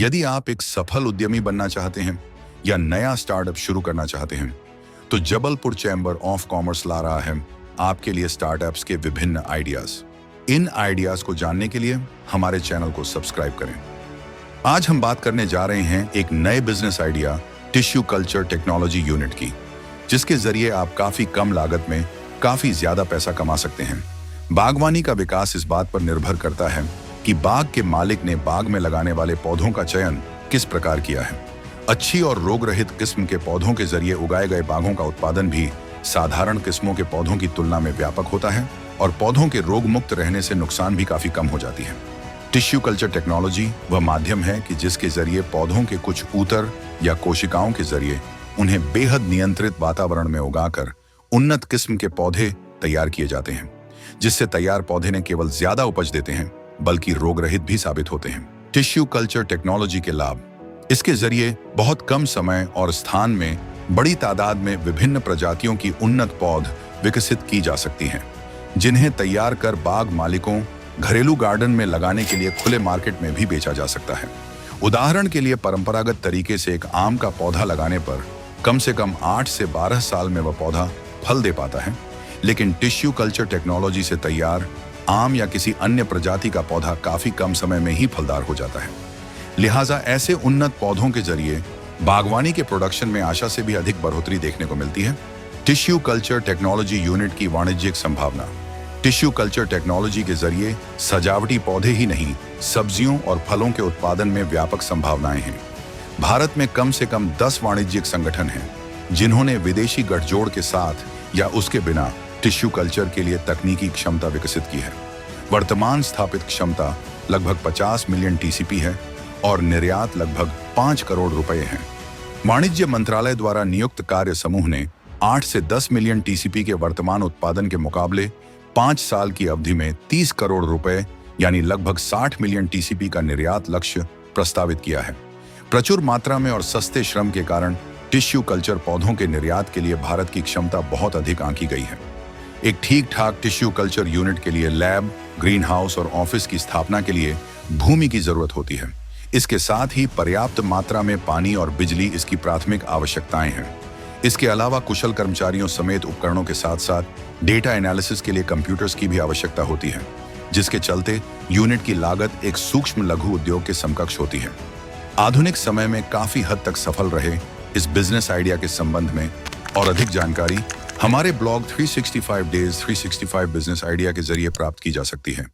यदि आप एक सफल उद्यमी बनना चाहते हैं या नया स्टार्टअप शुरू करना चाहते हैं, तो जबलपुर चैम्बर ऑफ कॉमर्स ला रहा है आपके लिए स्टार्टअप्स के विभिन्न आइडियाज। इन आइडियाज को जानने के लिए हमारे चैनल को सब्सक्राइब करें। आज हम बात करने जा रहे हैं एक नए business idea tissue culture technology unit की, जिसके जरिए आप काफी कम लागत में काफी ज्यादा पैसा कमा सकते हैं। बागवानी का विकास इस बात पर निर्भर करता है कि बाग के मालिक ने बाग में लगाने वाले पौधों का चयन किस प्रकार किया है। अच्छी और रोग रहित किस्म के पौधों के जरिए उगाए गए बागों का उत्पादन भी साधारण किस्मों के पौधों की तुलना में व्यापक होता है और पौधों के रोग मुक्त रहने से नुकसान भी काफी कम हो जाती है। टिश्यू कल्चर टेक्नोलॉजी वह माध्यम है कि जिसके जरिए पौधों के कुछ ऊतर या कोशिकाओं के जरिए उन्हें बेहद नियंत्रित वातावरण में उगाकर उन्नत किस्म के पौधे तैयार किए जाते हैं, जिससे तैयार पौधे न केवल ज्यादा उपज देते हैं बल्कि रोग रहित भी साबित होते हैं। टिश्यू कल्चर टेक्नोलॉजी के लाभ: इसके जरिए बहुत कम समय और स्थान में बड़ी तादाद में विभिन्न प्रजातियों की उन्नत पौध विकसित की जा सकती हैं, जिन्हें तैयार कर बाग मालिकों घरेलू गार्डन में लगाने के लिए खुले मार्केट में भी बेचा जा सकता है। उदाहरण के लिए परंपरागत तरीके से एक आम का पौधा लगाने पर कम से कम 8 से 12 साल में वह पौधा फल दे पाता है, लेकिन टिश्यू कल्चर टेक्नोलॉजी से तैयार आम या किसी अन्य प्रजाति का पौधा काफी कम समय में ही फलदार हो जाता है। लिहाजा ऐसे उन्नत पौधों के जरिए बागवानी के प्रोडक्शन में आशा से भी अधिक बढ़ोतरी देखने को मिलती है। टिश्यू कल्चर टेक्नोलॉजी यूनिट की वाणिज्यिक संभावना: टिश्यू कल्चर टेक्नोलॉजी के जरिए सजावटी पौधे ही नहीं, सब्जियों और फलों के उत्पादन में व्यापक संभावनाएं हैं। भारत में कम से कम 10 वाणिज्यिक संगठन हैं जिन्होंने विदेशी गठजोड़ के साथ या उसके बिना टिश्यू कल्चर के लिए तकनीकी क्षमता विकसित की है। वर्तमान स्थापित क्षमता लगभग 50 मिलियन टीसीपी है और निर्यात लगभग 5 करोड़ रुपए है। वाणिज्य मंत्रालय द्वारा नियुक्त कार्य समूह ने 8 से 10 मिलियन टीसीपी के वर्तमान उत्पादन के मुकाबले 5 साल की अवधि में 30 करोड़ रुपए यानी लगभग 60 मिलियन टीसीपी का निर्यात लक्ष्य प्रस्तावित किया है। प्रचुर मात्रा में और सस्ते श्रम के कारण टिश्यू कल्चर पौधों के निर्यात के लिए भारत की क्षमता बहुत अधिक आंकी गई है। एक ठीक ठाक टिश्यू कल्चर यूनिट के लिए लैब, ग्रीन हाउस और ऑफिस की स्थापना के लिए भूमि की जरूरत होती है। इसके साथ ही पर्याप्त मात्रा में पानी और बिजली इसकी प्राथमिक आवश्यकताएं हैं। इसके अलावा कुशल कर्मचारियों समेत उपकरणों के साथ साथ डेटा एनालिसिस के लिए कंप्यूटर्स की भी आवश्यकता होती है, जिसके चलते यूनिट की लागत एक सूक्ष्म लघु उद्योग के समकक्ष होती है। आधुनिक समय में काफी हद तक सफल रहे इस बिजनेस आइडिया के संबंध में और अधिक जानकारी हमारे ब्लॉग 365 डेज 365 बिजनेस आइडिया के जरिए प्राप्त की जा सकती है।